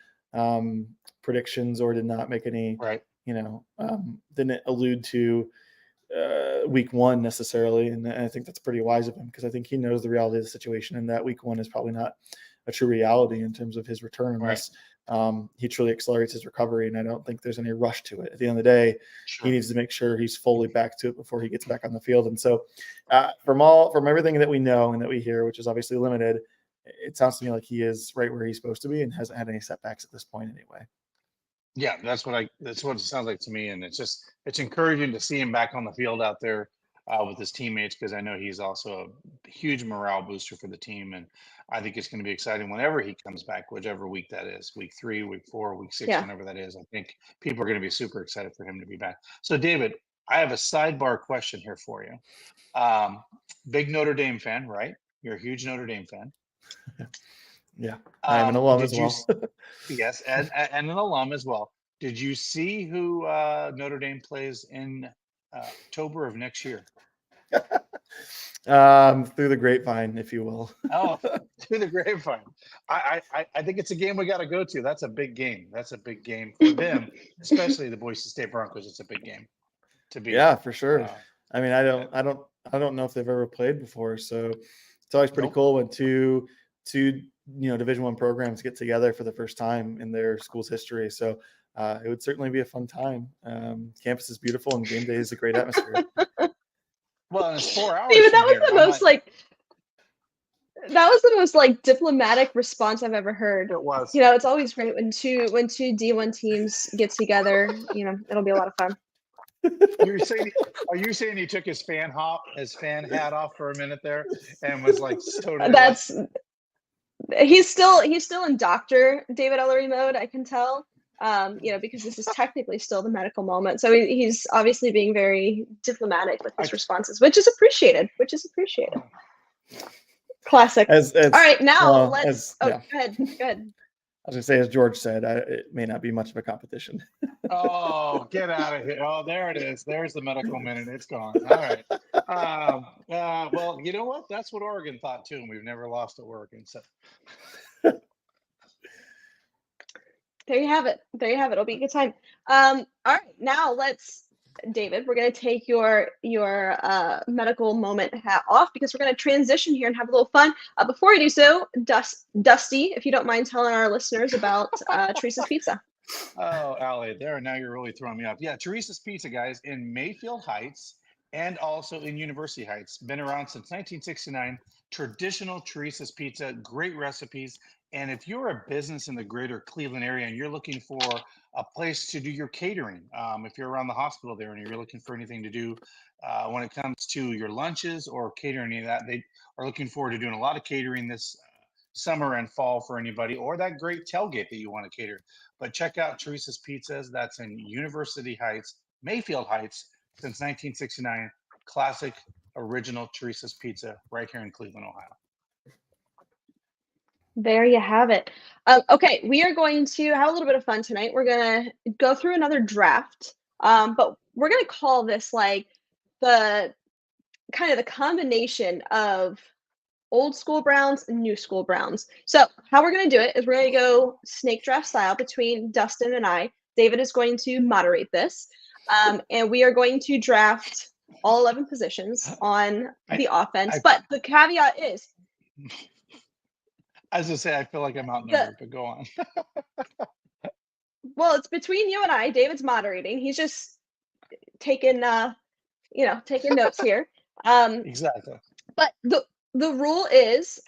S6: predictions or did not make any,
S3: Right.
S6: you know, didn't allude to week one necessarily. And I think that's pretty wise of him, because I think he knows the reality of the situation, and that week one is probably not a true reality in terms of his return unless he truly accelerates his recovery. And I don't think there's any rush to it. At the end of the day, he needs to make sure he's fully back to it before he gets back on the field. And so from everything that we know and that we hear, which is obviously limited, it sounds to me like he is right where he's supposed to be and hasn't had any setbacks at this point anyway.
S3: Yeah, that's what it sounds like to me. And it's encouraging to see him back on the field out there with his teammates, because I know he's also a huge morale booster for the team. And I think it's going to be exciting whenever he comes back, whichever week that is, week 3, week 4, week 6,
S2: Yeah.
S3: whenever that is. I think people are going to be super excited for him to be back. So, David, I have a sidebar question here for you. Big Notre Dame fan, right? You're a huge Notre Dame fan.
S6: Yeah, I am an alum as well.
S3: Yes, and an alum as well. Did you see who Notre Dame plays in October of next year?
S6: Through the grapevine, if you will.
S3: Oh, through the grapevine. I think it's a game we got to go to. That's a big game. That's a big game for them, especially the Boise State Broncos. It's a big game to be.
S6: Yeah, for sure. I mean, I don't know if they've ever played before, so it's always pretty cool when two Division I programs get together for the first time in their school's history. So it would certainly be a fun time. Campus is beautiful and game day is a great atmosphere.
S3: Well, and it's 4 hours.
S2: David, that was the most like diplomatic response I've ever heard.
S3: It was.
S2: You know, it's always great when two D1 teams get together. You know, it'll be a lot of fun.
S3: Are you saying he took his fan hat off for a minute there and was like totally?
S2: He's still in Dr. David Ellery mode, I can tell. You know, because this is technically still the medical moment. So he's obviously being very diplomatic with his responses, which is appreciated. Classic. All right, now let's. Go ahead.
S6: I was gonna say, as George said, it may not be much of a competition.
S3: Oh, get out of here! Oh, there it is. There's the medical minute. It's gone. All right. Well, you know what? That's what Oregon thought too, and we've never lost at Oregon. So.
S2: There you have it. It'll be a good time. All right, now David, we're going to take your medical moment hat off, because we're going to transition here and have a little fun. Before we do so, Dusty, if you don't mind telling our listeners about Teresa's Pizza.
S3: Oh, Allie, now you're really throwing me off. Yeah, Teresa's Pizza, guys, in Mayfield Heights and also in University Heights. Been around since 1969. Traditional Teresa's Pizza, great recipes. And if you're a business in the greater Cleveland area and you're looking for a place to do your catering, if you're around the hospital there and you're looking for anything to do when it comes to your lunches or catering, any of that, they are looking forward to doing a lot of catering this summer and fall for anybody, or that great tailgate that you want to cater. But check out Teresa's Pizzas. That's in University Heights, Mayfield Heights, since 1969. Classic, original Teresa's Pizza right here in Cleveland, Ohio.
S2: There you have it. Okay, we are going to have a little bit of fun tonight. We're going to go through another draft, but we're going to call this like the kind of the combination of old school Browns and new school Browns. So how we're going to do it is we're going to go snake draft style between Dustin and I. David is going to moderate this, and we are going to draft all 11 positions on the offense. But the caveat is,
S3: as I say, I feel like I'm outnumbered, but go on.
S2: Well, it's between you and I. David's moderating. He's just taking notes here.
S3: Exactly.
S2: But the rule is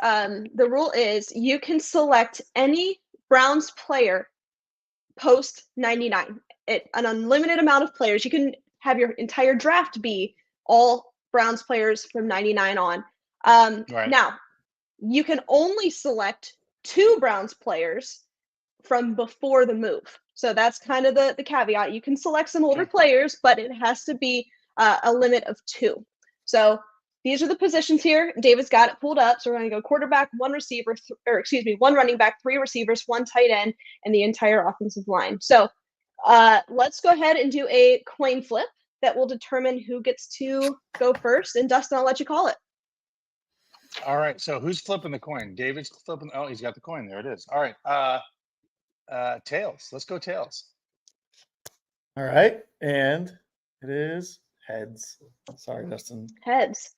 S2: you can select any Browns player post 99. An unlimited amount of players. You can have your entire draft be all Browns players from 99 on. Right. Now, you can only select 2 Browns players from before the move. So that's kind of the caveat. You can select some older players, but it has to be a limit of 2. So these are the positions here. David's got it pulled up. So we're going to go quarterback, 1 receiver, 1 running back, 3 receivers, 1 tight end, and the entire offensive line. So let's go ahead and do a coin flip that will determine who gets to go first. And Dustin, I'll let you call it.
S3: All right. So who's flipping the coin? David's flipping. Oh, he's got the coin. There it is. All right. Tails. Let's go tails.
S6: All right. And it is heads. Sorry, Dustin.
S2: Heads.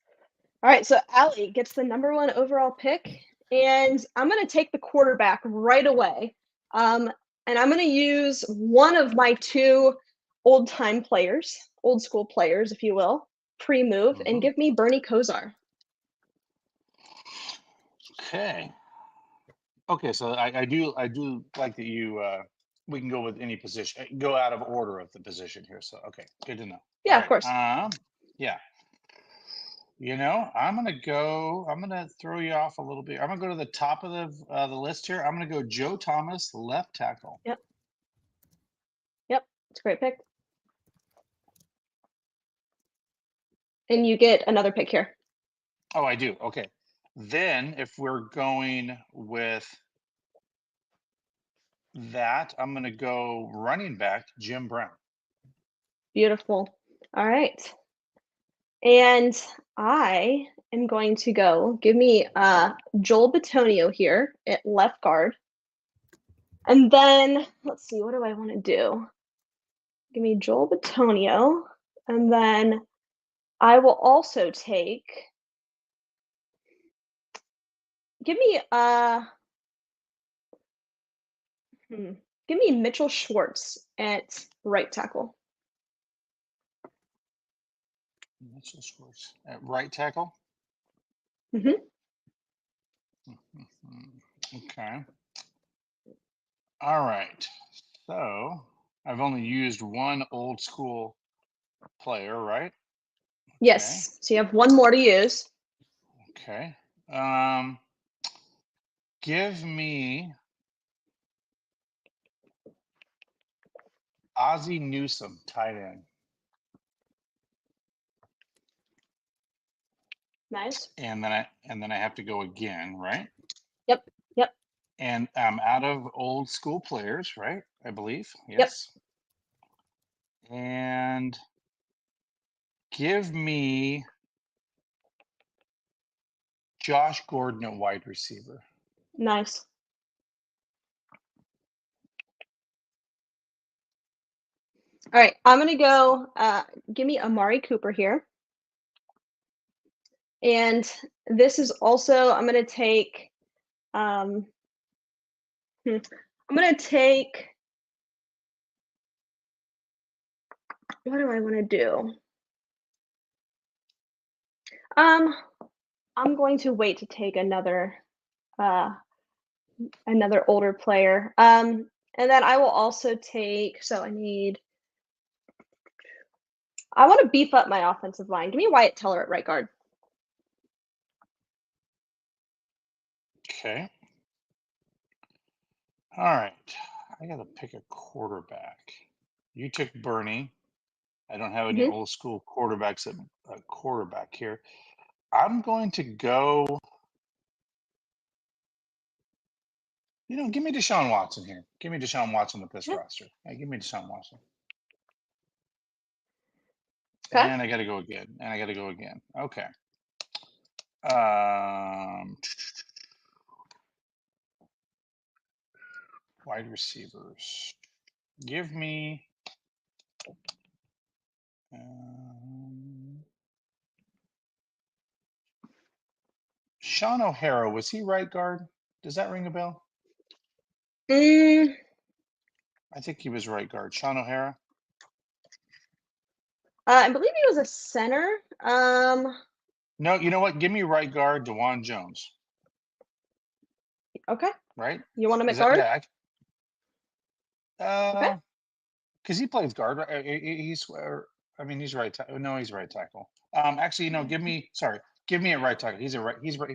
S2: All right. So Allie gets the number 1 overall pick. And I'm going to take the quarterback right away. And I'm going to use one of my 2 old-time players, old school players, if you will, pre-move, and give me Bernie Kosar.
S3: Okay, so I do like that you we can go with any position, go out of order of the position here. So okay, good to know.
S2: Yeah,
S3: All
S2: of course.
S3: Yeah. I'm gonna throw you off a little bit. I'm gonna go to the top of the list here. I'm gonna go Joe Thomas, left tackle.
S2: Yep, it's a great pick. And you get another pick here.
S3: Oh, I do. Okay. Then if we're going with that, I'm going to go running back, Jim Brown.
S2: Beautiful. All right. And I am going to go, give me Joel Bitonio here at left guard. And then, let's see, what do I want to do? Give me Joel Bitonio. And then I will also take, give me Mitchell Schwartz at right tackle.
S3: Mitchell Schwartz at right tackle.
S2: Mm-hmm.
S3: Okay. All right. So I've only used one old school player, right?
S2: Yes. Okay. So you have one more to use.
S3: Okay. Give me Ozzie Newsome, tight end.
S2: Nice.
S3: And then I have to go again, right?
S2: Yep.
S3: And I'm out of old school players, right? I believe. Yes. Yep. And give me Josh Gordon at wide receiver.
S2: Nice. All right, I'm going to go, give me Amari Cooper here. And this is also, I'm going to take, what do I want to do? I'm going to wait to take another older player. And then I will also take, I want to beef up my offensive line. Give me Wyatt Teller at right guard.
S3: Okay. All right. I got to pick a quarterback. You took Bernie. I don't have any old school quarterbacks at quarterback here. I'm going to go. Give me Deshaun Watson here. Give me Deshaun Watson with this roster. Hey, give me Deshaun Watson. Okay. And I got to go again. Okay. Wide receivers. Give me. Sean O'Hara, was he right guard? Does that ring a bell? I think he was right guard. Sean O'Hara?
S2: I believe he was a center.
S3: No, you know what? Give me right guard, DeJuan Jones.
S2: Okay.
S3: Right?
S2: You want him at guard?
S3: Okay. Because he plays guard. He's right. No, he's right tackle. Actually, give me a right tackle. He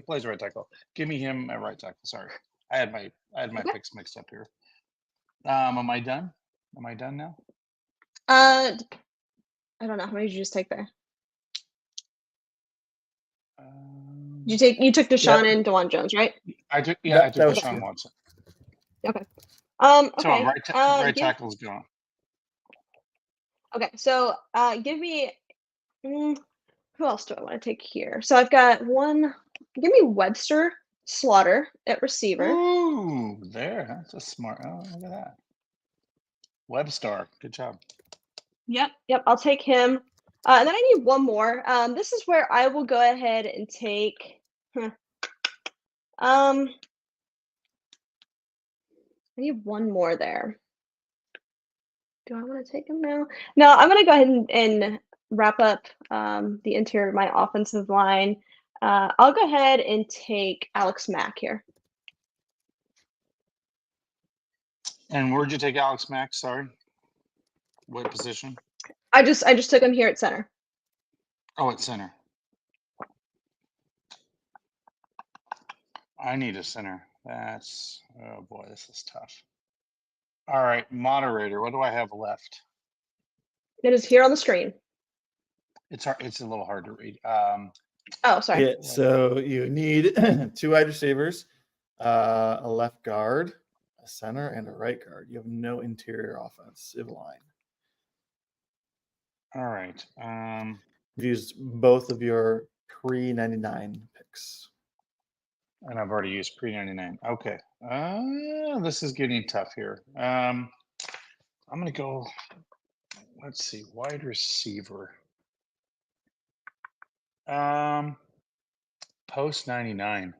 S3: plays right tackle. Give me him at right tackle. Sorry. I had my
S2: Okay.
S3: picks mixed up here. Am I done? Am I done now?
S2: I don't know. How many did you just take there? You took Deshaun and DeJuan Jones, right?
S3: I took
S6: That was
S3: Deshaun
S6: true.
S3: Watson.
S2: Okay.
S3: So
S2: Okay.
S3: right tackle's gone.
S2: Okay. So, give me. Who else do I want to take here? So I've got one. Give me Webster Slaughter at receiver.
S3: Ooh, there. That's a smart. Oh, look at that. Webstar. Good job.
S2: Yep. I'll take him. And then I need one more. This is where I will go ahead and take. I need one more there. Do I want to take him now? No, I'm going to go ahead and wrap up the interior of my offensive line. I'll go ahead and take Alex Mack here.
S3: And where'd you take Alex Mack? Sorry. What position?
S2: I just took him here at center.
S3: Oh, at center. I need a center. That's, oh boy, this is tough. All right, moderator. What do I have left?
S2: It is here on the screen.
S3: It's hard. It's a little hard to read.
S2: Oh, sorry.
S6: Yeah, so you need 2 wide receivers, a left guard, a center, and a right guard. You have no interior offensive line.
S3: All right.
S6: You've used both of your pre-99 picks.
S3: And I've already used pre-99. Okay. This is getting tough here. I'm going to go, let's see, wide receiver. Post 99.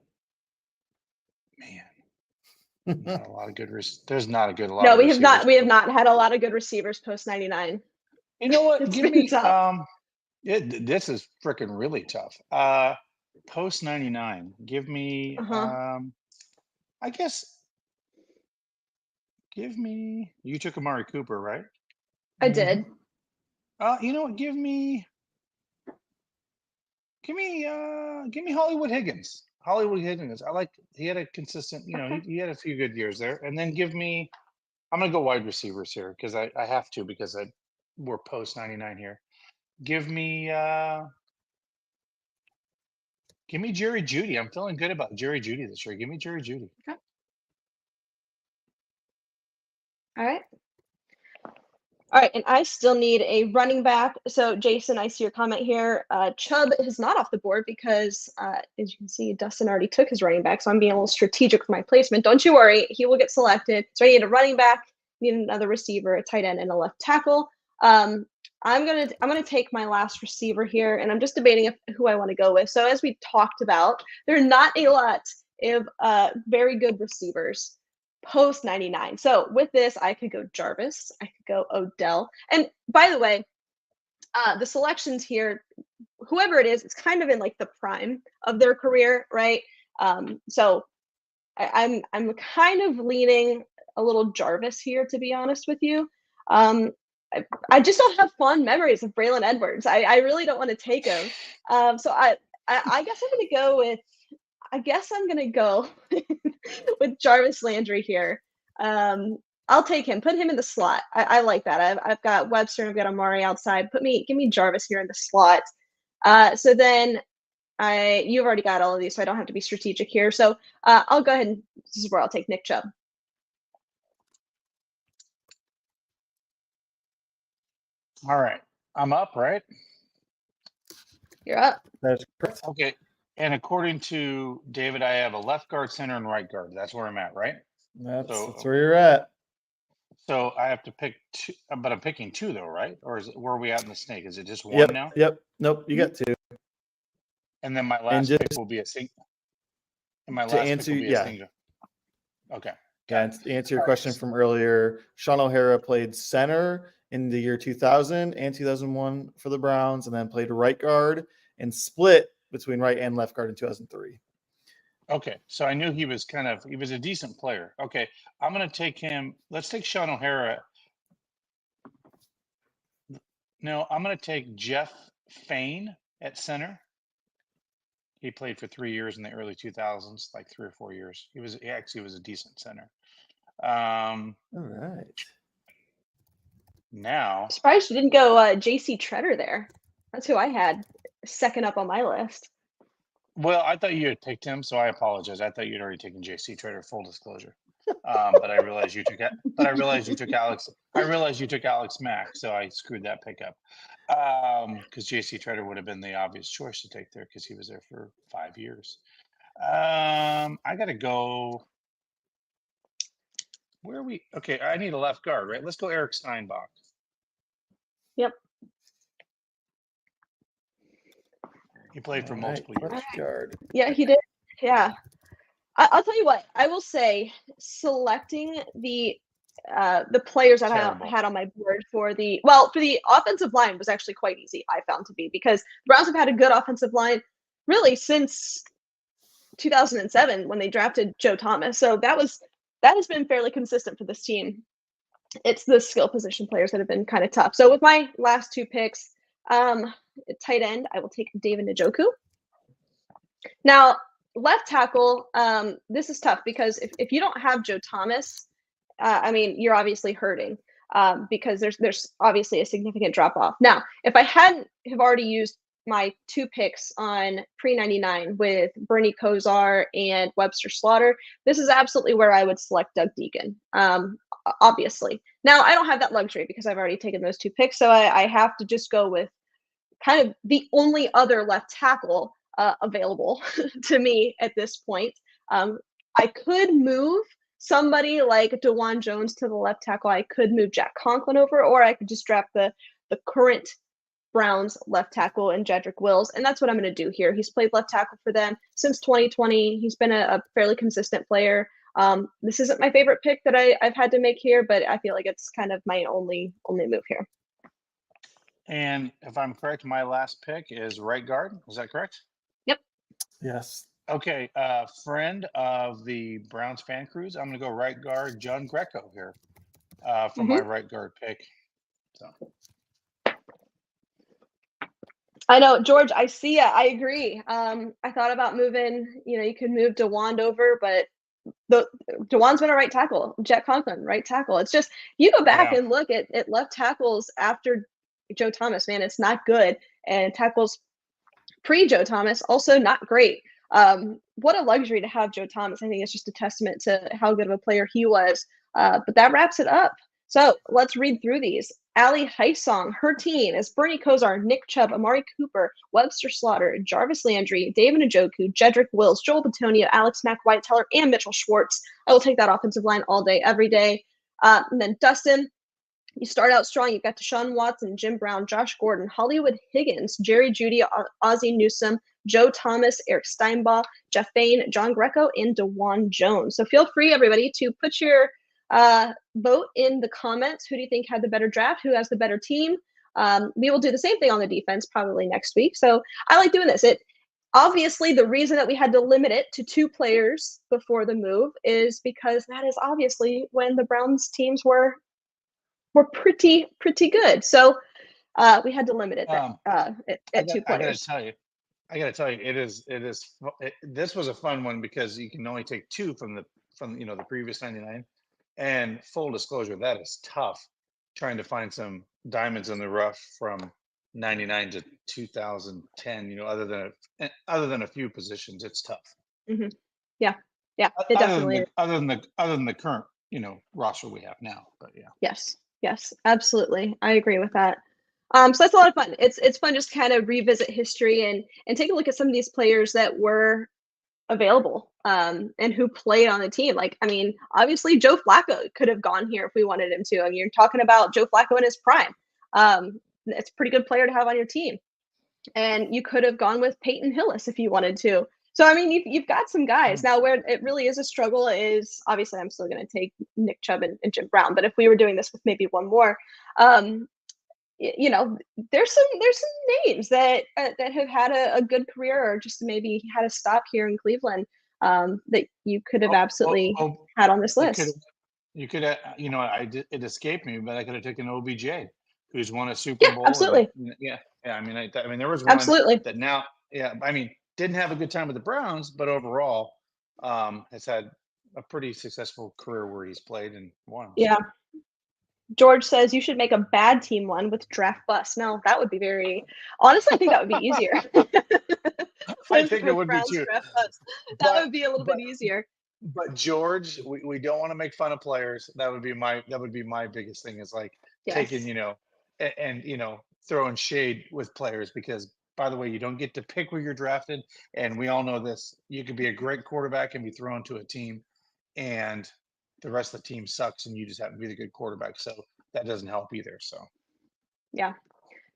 S3: Man. Not a lot of good. There's not a good lot.
S2: No,
S3: of
S2: we have not.
S3: receivers.
S2: We have not had a lot of good receivers post 99.
S3: You know what?
S2: It's
S3: Give
S2: been
S3: me.
S2: tough.
S3: This is freaking really tough. Post 99. Give me. I guess. Give me. You took Amari Cooper, right?
S2: I did.
S3: You know what? Give me Hollywood Higgins. Hollywood Higgins. I like. He had a consistent. You know, he had a few good years there. And then give me. I'm gonna go wide receivers here because I have to because we're post 99 here. Give me Jerry Jeudy. I'm feeling good about Jerry Jeudy this year. Give me Jerry Jeudy.
S2: Okay. All right. All right, and I still need a running back. So, Jason, I see your comment here. Chubb is not off the board because, as you can see, Dustin already took his running back. So I'm being a little strategic with my placement. Don't you worry, he will get selected. So I need a running back, need another receiver, a tight end, and a left tackle. I'm gonna take my last receiver here, and I'm just debating who I want to go with. So as we talked about, there are not a lot of very good receivers post 99. So with this, I could go Jarvis, I could go Odell. And by the way, the selections here, whoever it is, it's kind of in like the prime of their career, right? So I'm kind of leaning a little Jarvis here, to be honest with you. I just don't have fond memories of Braylon Edwards. I really don't want to take him. So I guess I'm gonna go with Jarvis Landry here. I'll take him. Put him in the slot. I like that. I've got Webster and I've got Amari outside. Give me Jarvis here in the slot. So then you've already got all of these, so I don't have to be strategic here. So I'll go ahead and this is where I'll take Nick Chubb.
S3: All right. I'm up, right?
S2: You're up.
S6: That's correct.
S3: Okay. And according to David, I have a left guard, center, and right guard. That's where I'm at, right?
S6: That's where you're at.
S3: So I have to pick two, but I'm picking two though, right? Or is it where are we at in the snake? Is it just one now?
S6: Yep. Nope. You got 2.
S3: And then my last pick will be a single. And my last pick will be a single. Okay.
S6: Yeah, and to answer your question from earlier, Sean O'Hara played center in the year 2000 and 2001 for the Browns, and then played right guard and split between right and left guard in 2003.
S3: Okay, so I knew he was a decent player. Okay, I'm going to take him. Let's take Sean O'Hara. No, I'm going to take Jeff Fain at center. He played for 3 years in the early 2000s, like 3 or 4 years. He actually was a decent center.
S6: All right.
S3: Now,
S2: Surprised you didn't go J.C. Treader there. That's who I had second up on my list.
S3: well, I thought you had picked him, so I apologize. I thought you'd already taken J.C. Trader. Full disclosure, but I realized you took. But I realized you took Alex. I realized you took Alex Mack, so I screwed that pick up. Because J.C. Trader would have been the obvious choice to take there because he was there for 5 years. I got to go. Where are we? Okay, I need a left guard, right? Let's go Eric Steinbach.
S2: Yep.
S3: He played for
S6: All
S3: multiple
S6: right,
S3: years.
S6: left guard.
S2: Yeah, he did. Yeah. I'll tell you what. I will say, selecting the players that I
S3: Terrible.
S2: had on my board for the offensive line was actually quite easy. I found to be because the Browns have had a good offensive line really since 2007 when they drafted Joe Thomas. So that has been fairly consistent for this team. It's the skill position players that have been kind of tough. So with my last two picks, tight end, I will take David Njoku. Now, left tackle, this is tough because if you don't have Joe Thomas, I mean, you're obviously hurting because there's obviously a significant drop off. Now, if I hadn't have already used my two picks on pre-99 with Bernie Kosar and Webster Slaughter, this is absolutely where I would select Doug Deacon, obviously. Now, I don't have that luxury because I've already taken those two picks, so I have to just go with kind of the only other left tackle available to me at this point. I could move somebody like DeJuan Jones to the left tackle. I could move Jack Conklin over, or I could just draft the current Browns left tackle and Jedrick Wills, and that's what I'm going to do here. He's played left tackle for them since 2020. He's been a fairly consistent player. This isn't my favorite pick that I've had to make here, but I feel like it's kind of my only move here.
S3: And if I'm correct, my last pick is right guard. Is that correct?
S2: Yep.
S6: Yes.
S3: Okay. Friend of the Browns fan cruise, I'm going to go right guard John Greco here for my right guard pick. So.
S2: I know, George, I see ya. I agree. I thought about moving, you could move DeWand over, but DeWand's been a right tackle. Jack Conklin, right tackle. It's just, you go back and look at left tackles after Joe Thomas, man, it's not good. And tackles pre-Joe Thomas, also not great. What a luxury to have Joe Thomas. I think it's just a testament to how good of a player he was. But that wraps it up. So let's read through these. Allie Heisong, her team is Bernie Kosar, Nick Chubb, Amari Cooper, Webster Slaughter, Jarvis Landry, David Njoku, Jedrick Wills, Joel Bitonio, Alex Mack, White Teller, and Mitchell Schwartz. I will take that offensive line all day, every day. And then Dustin, you start out strong. You've got Deshaun Watson, Jim Brown, Josh Gordon, Hollywood Higgins, Jerry Jeudy, Ozzie Newsome, Joe Thomas, Eric Steinbach, Jeff Fain, John Greco, and DeJuan Jones. So feel free, everybody, to put your vote in the comments. Who do you think had the better draft? Who has the better team? We will do the same thing on the defense probably next week. So I like doing this. Obviously, the reason that we had to limit it to 2 players before the move is because that is obviously when the Browns teams were pretty good. So we had to limit it at 2 players.
S3: I got to tell you, this was a fun one because you can only take 2 from the previous 99. And full disclosure, that is tough trying to find some diamonds in the rough from 99 to 2010, other than a few positions, it's tough.
S2: Mm-hmm. Yeah, it definitely is.
S3: Other than the current, roster we have now, but yeah.
S2: Yes, absolutely. I agree with that. So that's a lot of fun. It's fun just kind of revisit history and take a look at some of these players that were available and who played on the team. Like, I mean, obviously Joe Flacco could have gone here if we wanted him to. I mean, you're talking about Joe Flacco in his prime. It's a pretty good player to have on your team. And you could have gone with Peyton Hillis if you wanted to. So, I mean, you've got some guys. Now, where it really is a struggle is, obviously, I'm still going to take Nick Chubb and Jim Brown. But if we were doing this with maybe one more, there's some names that have had a good career or just maybe had a stop here in Cleveland that you could have absolutely had on this list.
S3: You could have, it escaped me, but I could have taken OBJ, who's won a Super Bowl.
S2: Absolutely.
S3: I mean, there was one
S2: absolutely
S3: that now, I mean, didn't have a good time with the Browns, but overall has had a pretty successful career where he's played and won.
S2: Yeah. George says you should make a bad team one with draft bust. No, that would be very. Honestly, I think that would be easier.
S3: I think it
S2: With
S3: would be
S2: Browns
S3: too.
S2: draft bust. That would be a little bit easier.
S3: But George, we don't want to make fun of players. That would be my biggest thing is like taking,
S2: Yes.
S3: and throwing shade with players because by the way, you don't get to pick where you're drafted. And we all know this. You could be a great quarterback and be thrown to a team and the rest of the team sucks and you just happen to be the good quarterback. So that doesn't help either. So
S2: Yeah,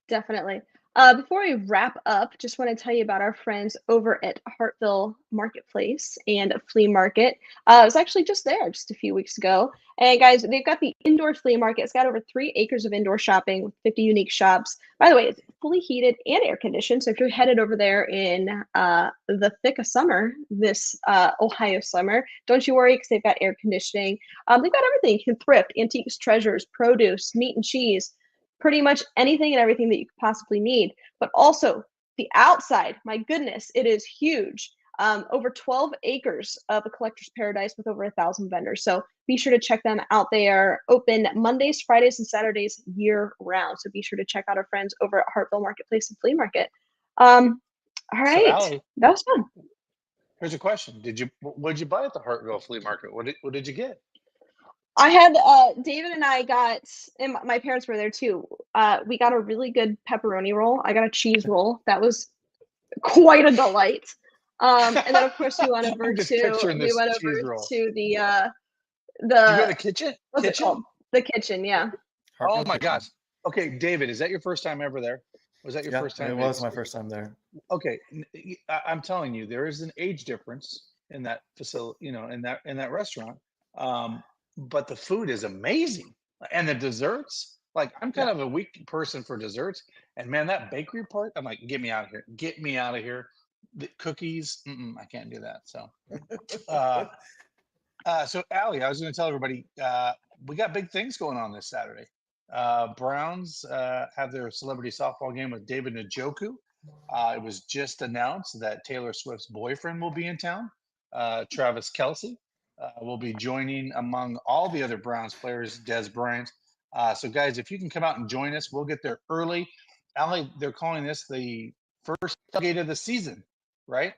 S2: definitely. Before we wrap up, just want to tell you about our friends over at Hartville Marketplace and Flea Market. I was actually just there just a few weeks ago. And guys, they've got the indoor flea market. It's got over 3 acres of indoor shopping with 50 unique shops. By the way, it's fully heated and air conditioned. So if you're headed over there in the thick of summer, this Ohio summer, don't you worry because they've got air conditioning. They've got everything. You can thrift, antiques, treasures, produce, meat and cheese. Pretty much anything and everything that you could possibly need. But also the outside, my goodness, it is huge. Over 12 acres of a collector's paradise with over 1,000 vendors. So be sure to check them out. They are open Mondays, Fridays, and Saturdays year round. So be sure to check out our friends over at Hartville Marketplace and Flea Market. All right,
S3: so Allie,
S2: that was fun.
S3: here's a question. What did you buy at the Hartville Flea Market? What did you get?
S2: I had David and I got, and my parents were there too. We got a really good pepperoni roll. I got a cheese roll. That was quite a delight. And then of course we went over
S3: I'm just
S2: to
S3: picturing this
S2: the
S3: cheese roll.
S2: the
S3: Did you go to the kitchen?
S2: what's it called? The kitchen, yeah.
S3: Oh
S6: Hartville
S3: my
S6: Kitchen.
S3: gosh. Okay, David, is that your first time ever there? Was that your
S6: Yeah,
S3: first time?
S6: it was my first time there.
S3: Okay, I'm telling you, there is an age difference in that facility, in that restaurant. But the food is amazing, and the desserts. Like I'm kind of a weak person for desserts, and man, that bakery part, I'm like, get me out of here, get me out of here. The cookies, I can't do that. So, so Allie, I was going to tell everybody, we got big things going on this Saturday. Browns have their celebrity softball game with David Njoku. It was just announced that Taylor Swift's boyfriend will be in town. Travis Kelce will be joining among all the other Browns players, Des Bryant. So guys, if you can come out and join us, we'll get there early. Allie, they're calling this the first tailgate of the season, right?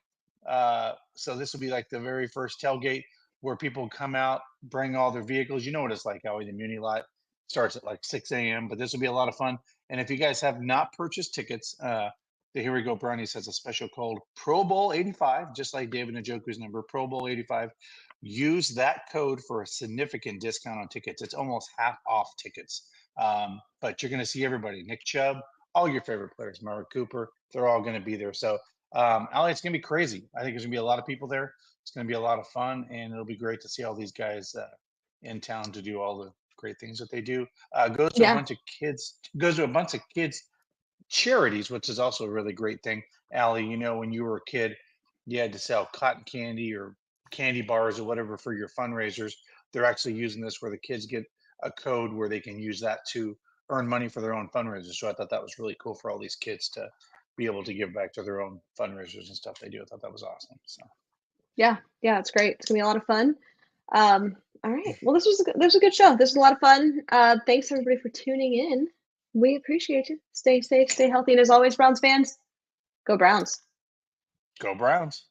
S3: So this will be like the very first tailgate where people come out, bring all their vehicles. You know what it's like, Howie, the Muni lot starts at like 6 a.m., but this will be a lot of fun. And if you guys have not purchased tickets, the Here We Go Brownies has a special code Pro Bowl 85, just like David Njoku's number, Pro Bowl 85. Use that code for a significant discount on tickets. It's almost half off tickets. But you're going to see everybody, Nick Chubb, all your favorite players, Mark Cooper, they're all going to be there. So, Allie, it's going to be crazy. I think there's going to be a lot of people there. It's going to be a lot of fun, and it'll be great to see all these guys in town to do all the great things that they do. Goes to a bunch of kids charities, which is also a really great thing. Allie, when you were a kid, you had to sell cotton candy or candy bars or whatever for your fundraisers. They're actually using this where the kids get a code where they can use that to earn money for their own fundraisers. So I thought that was really cool for all these kids to be able to give back to their own fundraisers and stuff they do. I thought that was awesome. So
S2: Yeah, it's great. It's gonna be a lot of fun. All right. Well, this was a good show. This was a lot of fun. Thanks everybody for tuning in. We appreciate you. Stay safe, stay healthy, and as always, Browns fans, go Browns.
S3: go Browns.